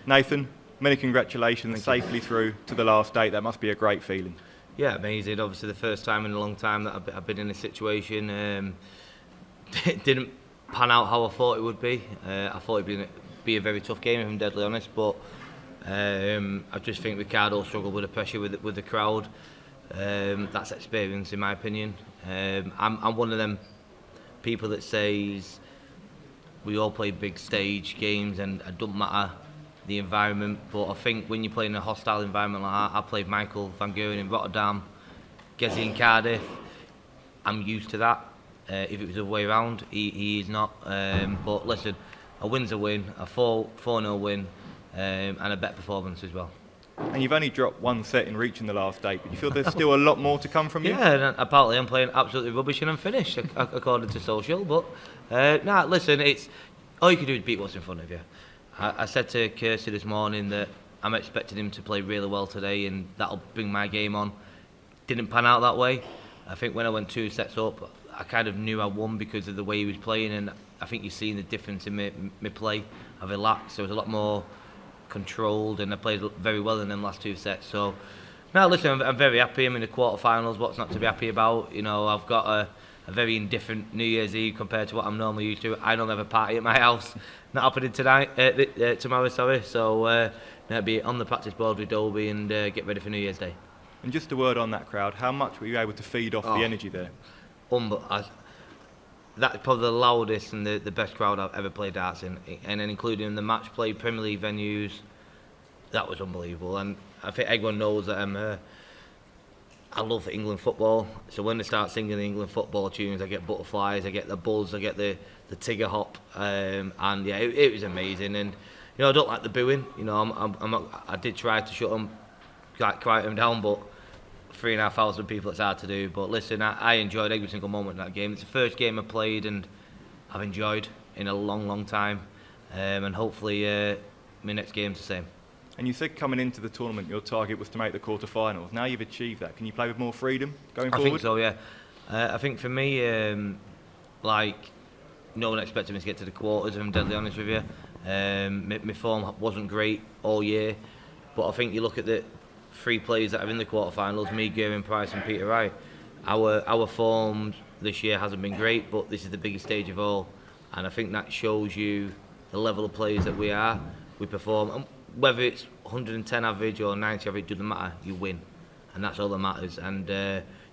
Nathan, many congratulations, Thank you. safely through to the last eight. That must be a great feeling. Yeah, amazing. Obviously, the first time in a long time that I've been in this situation. It didn't pan out how I thought it would be. I thought it'd be a very tough game, if I'm deadly honest. But I just think Ricardo struggled with the pressure with the crowd. That's experience, in my opinion. I'm one of them people that says we all play big stage games and it doesn't matter the environment, but I think when you play in a hostile environment like that, I played Michael van Geuren in Rotterdam, Gezi in Cardiff, I'm used to that. If it was the other way around, he is not. But listen, a win's a win, a 4-0 win, and a better performance as well. And you've only dropped one set in reaching the last eight, but you feel there's still a lot more to come from you? Yeah, and apparently I'm playing absolutely rubbish and I'm finished, according to social. But listen, it's all you can do is beat what's in front of you. I said to Kirsty this morning that I'm expecting him to play really well today, and that'll bring my game on. Didn't pan out that way. I think when I went 2 sets up, I kind of knew I won because of the way he was playing, and I think you've seen the difference in my play. I relaxed, so it was a lot more controlled, and I played very well in them last 2 sets. So, now listen, I'm very happy. I'm in the quarterfinals. What's not to be happy about? You know, I've got a very indifferent New Year's Eve compared to what I'm normally used to. I don't have a party at my house. Not happening tomorrow, sorry. So, I'll be on the practice board with Dolby and get ready for New Year's Day. And just a word on that crowd, how much were you able to feed off the energy there? That's probably the loudest and the best crowd I've ever played darts in, and then including the match play Premier League venues. That was unbelievable, and I think everyone knows that I love England football. So when they start singing the England football tunes, I get butterflies, I get the buzz, I get the Tigger hop, and yeah, it was amazing. And you know, I don't like the booing. You know, I did try to shut them, quiet them down, but 3,500 people, it's hard to do. But listen, I enjoyed every single moment of that game. It's the first game I played and I've enjoyed in a long time, and hopefully my next game's the same. And you said coming into the tournament your target was to make the quarterfinals. Now you've achieved that. Can you play with more freedom going forward? I think so, yeah. I think for me, like, no one expected me to get to the quarters, if I'm deadly honest with you. My form wasn't great all year, but I think you look at the 3 players that are in the quarterfinals, me, Geuren, Price and Peter Wright. Our form this year hasn't been great, but this is the biggest stage of all, and I think that shows you the level of players that we are. We perform, and whether it's 110 average or 90 average, doesn't matter, you win, and that's all that matters. And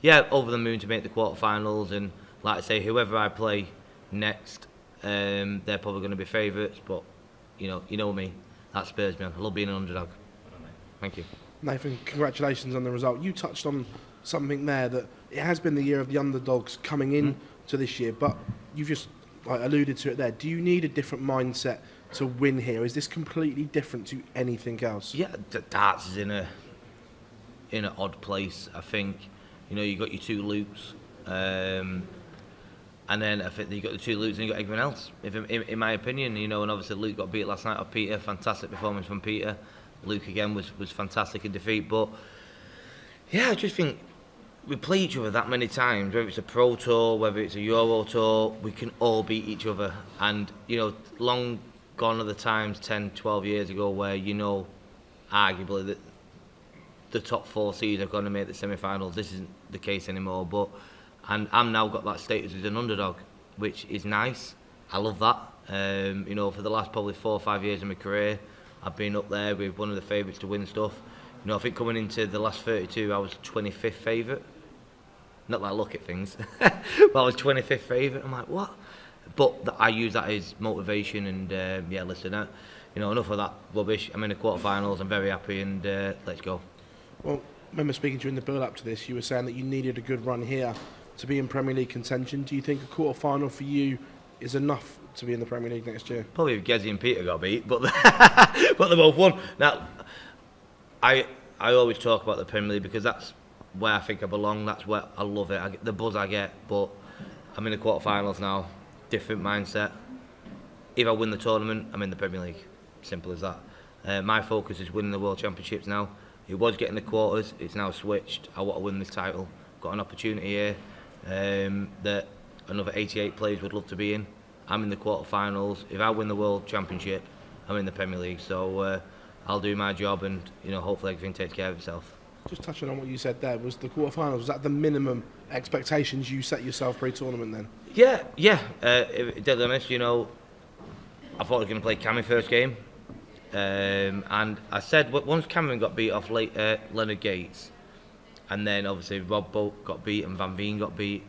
yeah, over the moon to make the quarterfinals, and like I say, whoever I play next, they're probably going to be favourites, but you know me, that spurs me on. I love being an underdog. Thank you. Nathan, congratulations on the result. You touched on something there, that it has been the year of the underdogs coming in to this year, but you've just alluded to it there. Do you need a different mindset to win here? Is this completely different to anything else? Yeah, darts is in an odd place. I think, you know, you got your 2 Lukes, and then I think you got the 2 Lukes and you got everyone else. In my opinion, you know, and obviously Luke got beat last night off Peter. Fantastic performance from Peter. Luke again was fantastic in defeat, but yeah, I just think we play each other that many times, whether it's a Pro Tour, whether it's a Euro Tour, we can all beat each other. And you know, long gone are the times 10, 12 years ago where, you know, arguably that the top 4 seeds are going to make the semi-finals. This isn't the case anymore, but and I'm now got that status as an underdog, which is nice. I love that. You know, for the last probably 4 or 5 years of my career, I've been up there with one of the favourites to win stuff. You know, I think coming into the last 32, I was 25th favourite. Not that I look at things, but I was 25th favourite. I'm like, what? But I use that as motivation, and yeah, listen, you know, enough of that rubbish. I'm in the quarterfinals. I'm very happy, and let's go. Well, I remember speaking to you in the build-up to this. You were saying that you needed a good run here to be in Premier League contention. Do you think a quarter-final for you is enough to be in the Premier League next year? Probably if Gezi and Peter got beat, but but they both won. Now, I always talk about the Premier League because that's where I think I belong. That's where I love it. I get the buzz I get, but I'm in the quarterfinals now. Different mindset. If I win the tournament, I'm in the Premier League. Simple as that. My focus is winning the World Championships now. It was getting the quarters. It's now switched. I want to win this title. Got an opportunity here that another 88 players would love to be in. I'm in the quarterfinals. If I win the World Championship, I'm in the Premier League. So I'll do my job, and hopefully everything takes care of itself. Just touching on what you said there, was the quarterfinals, was that the minimum expectations you set yourself pre-tournament then? Yeah. Dead honest, I thought I was going to play Cammy first game, and I said once Cameron got beat off Leonard Gates, and then obviously Rob Bolt got beat and Van Veen got beat,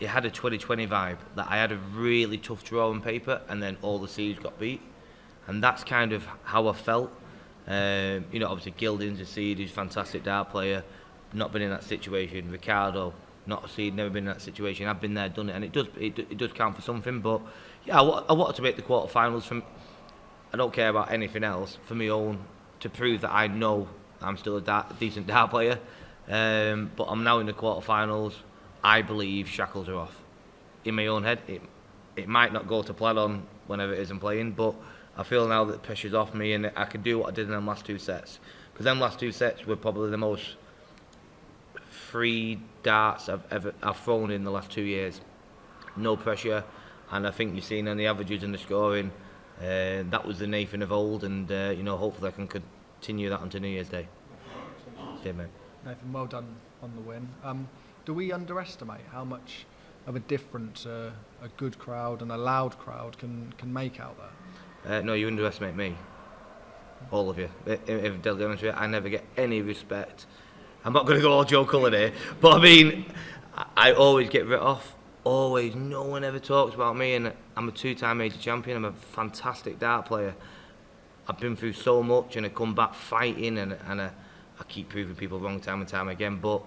it had a 2020 vibe that I had a really tough draw on paper, and then all the seeds got beat, and that's kind of how I felt. Obviously Gilding's a seed, he's a fantastic dart player, not been in that situation. Ricardo, not a seed, never been in that situation. I've been there, done it, and it does count for something. But yeah, I wanted to make the quarterfinals. I don't care about anything else for my own, to prove that I know I'm still a decent dart player. But I'm now in the quarterfinals. I believe shackles are off. In my own head, it might not go to plan on whenever it is I'm playing, but I feel now that the pressure's off me and I can do what I did in them last 2 sets. Because them last 2 sets were probably the most free darts I've thrown in the last 2 years. No pressure, and I think you've seen on the averages and the scoring, that was the Nathan of old, and hopefully I can continue that onto New Year's Day. Yeah, mate. Nathan, well done on the win. Do we underestimate how much of a difference a good crowd and a loud crowd can make out there? No, you underestimate me. All of you. If I'll be honest with you, I never get any respect. I'm not going to go all Joe Cullen here, but I mean, I always get writ off. Always. No one ever talks about me, and I'm a 2-time major champion. I'm a fantastic dart player. I've been through so much, and I come back fighting, and I keep proving people wrong time and time again. But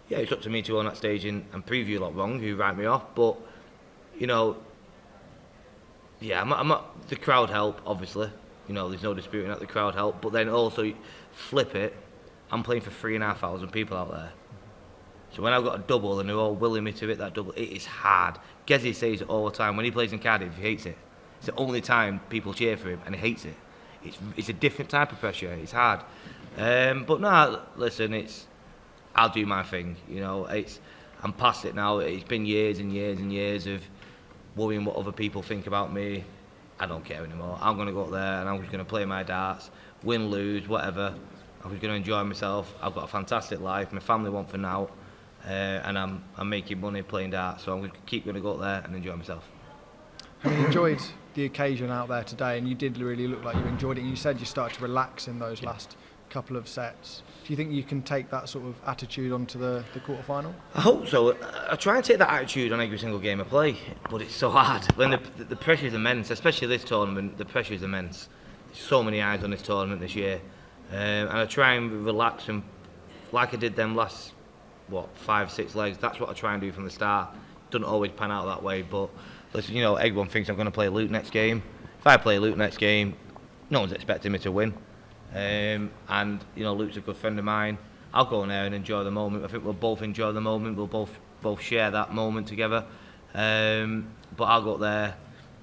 yeah, it's up to me to go on that stage and prove you a lot wrong, who write me off. But yeah, I'm not. The crowd help, obviously. There's no disputing that the crowd help. But then also, flip it. I'm playing for 3,500 people out there. So when I've got a double and they're all willing me to hit that double, it is hard. Gezi says it all the time. When he plays in Cardiff, he hates it. It's the only time people cheer for him, and he hates it. It's a different type of pressure. It's hard. But no, listen, I'll do my thing. I'm past it now. It's been years and years and years of worrying what other people think about me. I don't care anymore. I'm going to go up there and I'm just going to play my darts, win, lose, whatever. I'm just going to enjoy myself. I've got a fantastic life. My family want for now, and I'm making money playing darts. So I'm going to go up there and enjoy myself. Have you enjoyed the occasion out there today? And you did really look like you enjoyed it. You said you started to relax in those last couple of sets. Do you think you can take that sort of attitude onto the quarterfinal? I hope so. I try and take that attitude on every single game I play, but it's so hard. When the pressure is immense, especially this tournament, the pressure is immense. There's so many eyes on this tournament this year. And I try and relax, and like I did them last, 5-6 legs, that's what I try and do from the start. Doesn't always pan out that way, but listen, everyone thinks I'm going to play Luke next game. If I play Luke next game, no one's expecting me to win. And Luke's a good friend of mine. I'll go in there and enjoy the moment. I think we'll both enjoy the moment. We'll both share that moment together. But I'll go up there,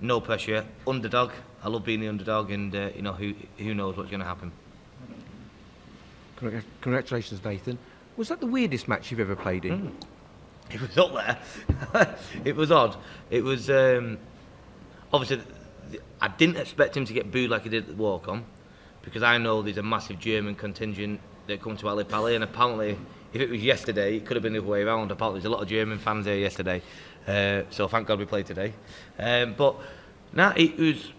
no pressure, underdog. I love being the underdog, and who knows what's going to happen. Congratulations, Nathan. Was that the weirdest match you've ever played in? It was up there. It was odd. It was obviously I didn't expect him to get booed like he did at the walk-on, because I know there's a massive German contingent that come to Ali Pali, and apparently if it was yesterday it could have been the other way around. Apparently there's a lot of German fans here yesterday, so thank God we played today. But nah, it was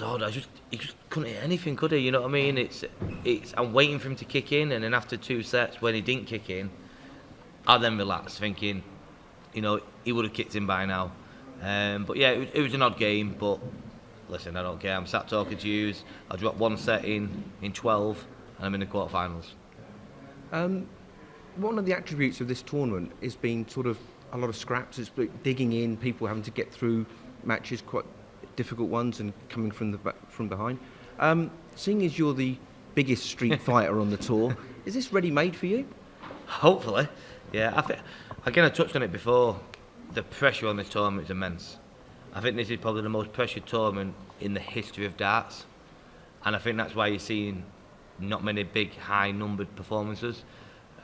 odd. He just couldn't hit anything, could he? You know what I mean? I'm waiting for him to kick in, and then after 2 sets when he didn't kick in, I then relaxed, thinking, he would have kicked in by now. But yeah, it was an odd game, but listen, I don't care. I'm sat talking to you. I dropped 1 set in 12, and I'm in the quarterfinals. One of the attributes of this tournament has been sort of a lot of scraps. It's digging in, people having to get through matches, quite difficult ones, and coming from behind. Seeing as you're the biggest street fighter on the tour, is this ready-made for you? Hopefully, yeah. I touched on it before. The pressure on this tournament is immense. I think this is probably the most pressured tournament in the history of darts, and I think that's why you're seeing not many big, high-numbered performances.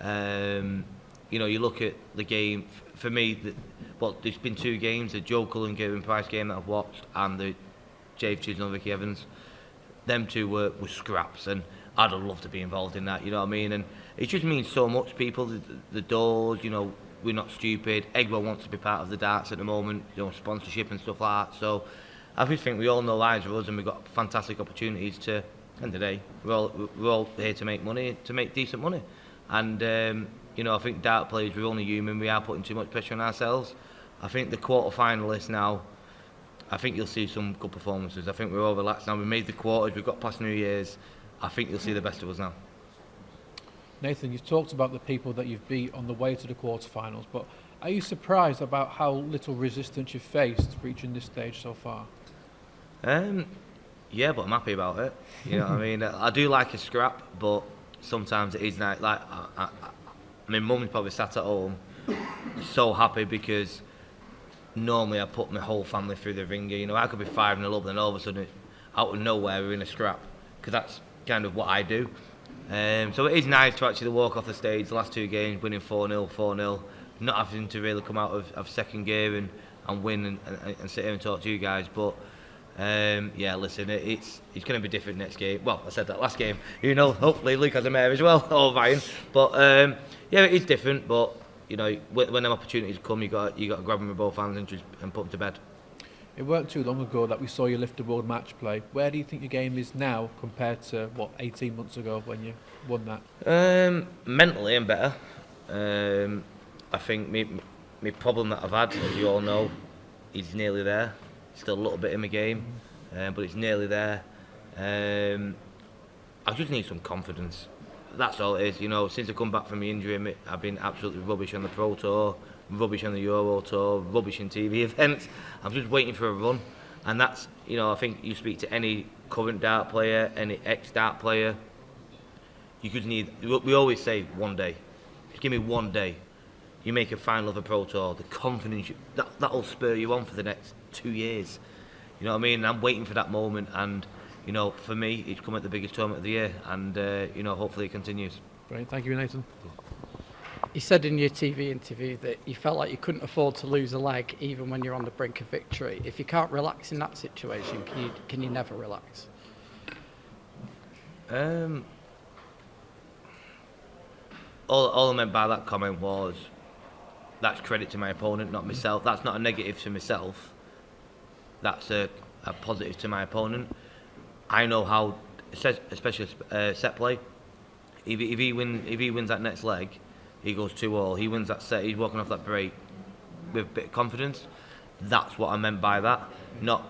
You look at the game. For me, there's been 2 games: the Joe Cullen game and Price game that I've watched, and the Jave Chisholm, Ricky Evans. them two were scraps, and I'd have loved to be involved in that, you know what I mean? And it just means so much to people, the doors, you know, we're not stupid. Egbo wants to be part of the darts at the moment, you know, sponsorship and stuff like that. So I just think we all know lives are us, and we've got fantastic opportunities to, end of the day, we're all here to make money, to make decent money. And, you know, I think dart players, we're only human, we are putting too much pressure on ourselves. I think the quarter-finalists now, I think you'll see some good performances. I think we're all relaxed now. We made the quarters, we've got past New Year's. I think you'll see the best of us now. Nathan, you've talked about the people that you've beat on the way to the quarterfinals, but are you surprised about how little resistance you've faced reaching this stage so far? Yeah, but I'm happy about it. You know what I mean? I do like a scrap, but sometimes it is nice. Like, I mean, Mum's probably sat at home so happy because normally I put my whole family through the ringer. You know, I could be 5-0 up, then all of a sudden, out of nowhere, we're in a scrap, because that's kind of what I do. So it is nice to actually walk off the stage, the last two games, winning 4-0, not having to really come out of second gear and win and sit here and talk to you guys. But yeah, listen, it's going to be different next game. Well, I said that last game. You know, hopefully Luke has a mare as well, or Ryan. But yeah, it is different. But you know, when them opportunities come, you got to grab them with both hands and put them to bed. It weren't too long ago that we saw you lift the world match play. Where do you think your game is now compared to, 18 months ago when you won that? Mentally, I'm better. I think my problem that I've had, as you all know, is nearly there. Still a little bit in my game, but it's nearly there. I just need some confidence. That's all it is. You know, since I come back from my injury, I've been absolutely rubbish on the Pro Tour, rubbish on the Euro Tour, rubbish in TV events. I'm just waiting for a run, and that's, you know, I think you speak to any current dart player, any ex-dart player, you could need. We always say 1 day. Just give me 1 day. You make a final of a Pro Tour, the confidence that'll spur you on for the next 2 years. You know what I mean? I'm waiting for that moment, and you know, for me, it's come at the biggest tournament of the year, and you know, hopefully it continues. Brilliant. Thank you, Nathan. You said in your TV interview that you felt like you couldn't afford to lose a leg even when you're on the brink of victory. If you can't relax in that situation, can you never relax? All I meant by that comment was that's credit to my opponent, not myself. That's not a negative to myself. That's a positive to my opponent. I know how, especially set play. If he wins that next leg, he goes 2-all. He wins that set. He's walking off that break with a bit of confidence. That's what I meant by that. Not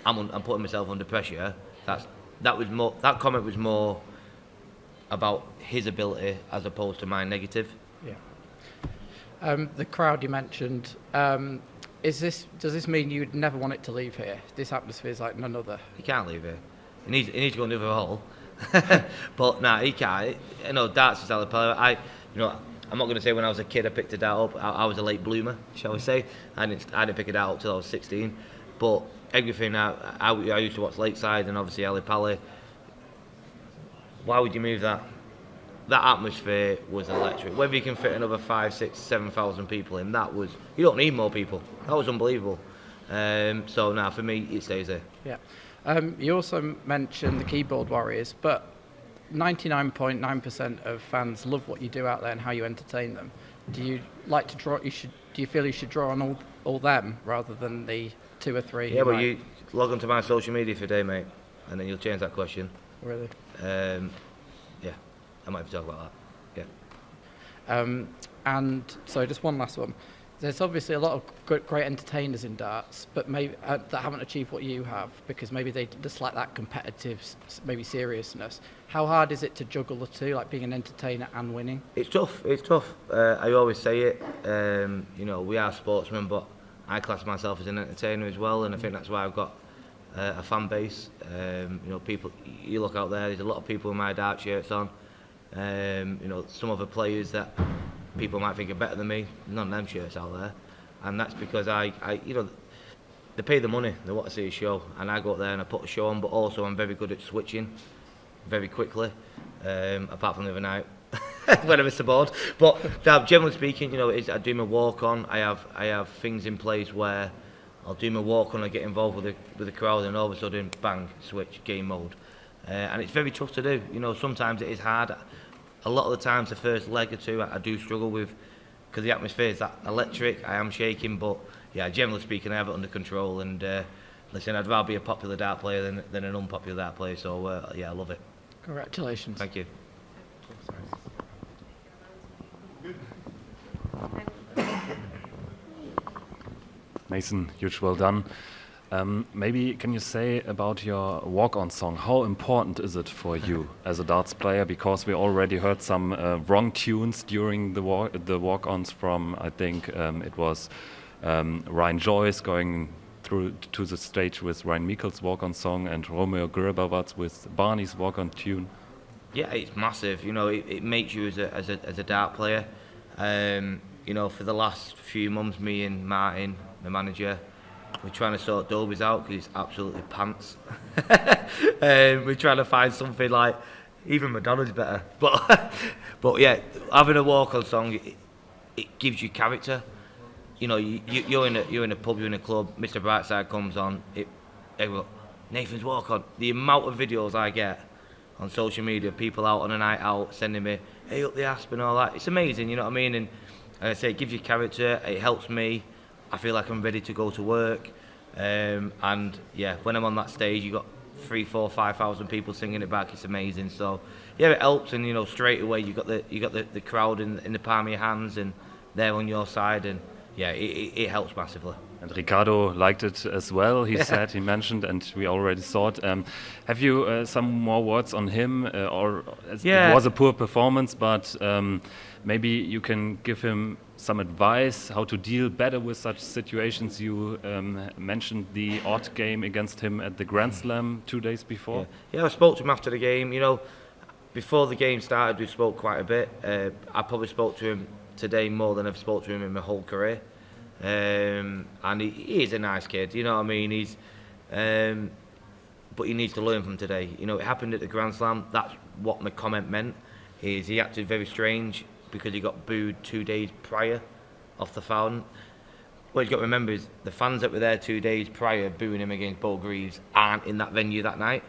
I'm putting myself under pressure. That comment was more about his ability as opposed to my negative. Yeah. The crowd you mentioned. Does this mean you'd never want it to leave here? This atmosphere is like none other. He can't leave here. He needs to go in the other hole. But nah, he can't. You know, darts is player. You know, I'm not going to say when I was a kid I picked a dart up. I was a late bloomer, shall we say? I didn't pick a dart up till I was 16. But everything I used to watch Lakeside and obviously Ali Pally. Why would you move that? That atmosphere was electric. Whether you can fit another 5,000, 6,000, 7,000 people in, that was. You don't need more people. That was unbelievable. So now for me, it stays there. Yeah. You also mentioned the keyboard warriors, but 99.9% of fans love what you do out there and how you entertain them. Do you like to draw? Do you feel you should draw on all them rather than the 2 or 3? Yeah, but you log onto my social media for a day, mate, and then you'll change that question. Really? Yeah, I might have to talk about that. Yeah. And so just one last one. There's obviously a lot of great entertainers in darts, but maybe that haven't achieved what you have because maybe they just like that competitive, maybe seriousness. How hard is it to juggle the two, like being an entertainer and winning? It's tough. It's tough. I always say it. You know, we are sportsmen, but I class myself as an entertainer as well, and I think that's why I've got a fan base. You know, people. You look out there. There's a lot of people with my dart shirts on. You know, some other players that people might think are better than me, none of them shirts out there, and that's because I you know, they pay the money, they want to see a show, and I go up there and I put a show on, but also I'm very good at switching very quickly, apart from the other night when I missed the board. But generally speaking, you know, I do my walk on, I have things in place where I'll do my walk on, I get involved with the crowd, and all of a sudden, bang, switch, game mode. And it's very tough to do. You know, sometimes it is hard. A lot of the times, the first leg or two, I do struggle with, because the atmosphere is that electric. I am shaking, but yeah, generally speaking, I have it under control. And listen, I'd rather be a popular dart player than an unpopular dart player. So yeah, I love it. Congratulations. Thank you. Nathan, huge well done. Maybe can you say about your walk-on song, how important is it for you as a darts player? Because we already heard some wrong tunes during the walk-ons from, I think it was Ryan Joyce going through to the stage with Ryan Meikle's walk-on song and Romeo Gribavats with Barney's walk-on tune. Yeah, it's massive. You know, it makes you as a dart player. You know, for the last few months, me and Martin, the manager, we're trying to sort Dolby's out because it's absolutely pants. We're trying to find something like, even Madonna's better. But yeah, having a walk-on song, it gives you character. You know, you're in a pub, you're in a club, Mr. Brightside comes on, everyone, Nathan's walk-on. The amount of videos I get on social media, people out on a night out sending me, hey, up the Aspinall, that. It's amazing, you know what I mean? And like I say, it gives you character, it helps me. I feel like I'm ready to go to work. And yeah, when I'm on that stage, you got 3,000, 4,000, 5,000 people singing it back. It's amazing. So yeah, it helps. And you know, straight away you got the crowd in the palm of your hands, and they're on your side. And yeah, it helps massively. And Ricardo liked it as well. He said, he mentioned, and we already saw it. Have you some more words on him? It was a poor performance, but maybe you can give him some advice how to deal better with such situations. You mentioned the odd game against him at the Grand Slam 2 days before. Yeah, I spoke to him after the game. You know, before the game started, we spoke quite a bit. I probably spoke to him today more than I've spoke to him in my whole career. And he is a nice kid, you know what I mean? But he needs to learn from today. You know, it happened at the Grand Slam. That's what my comment meant. Is he acted very strange because he got booed 2 days prior off the fountain. What you've got to remember is the fans that were there 2 days prior booing him against Bo Greaves aren't in that venue that night.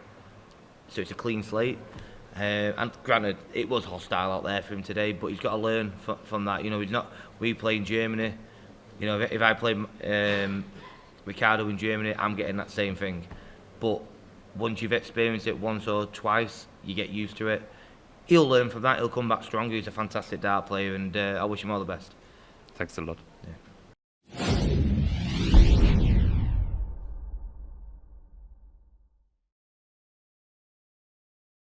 So it's a clean slate. And granted, it was hostile out there for him today, but he's got to learn from that. You know, we play in Germany. You know, if I play Ricardo in Germany, I'm getting that same thing. But once you've experienced it once or twice, you get used to it. He'll learn from that. He'll come back stronger. He's a fantastic dart player, and I wish him all the best. Thanks a lot. Yeah.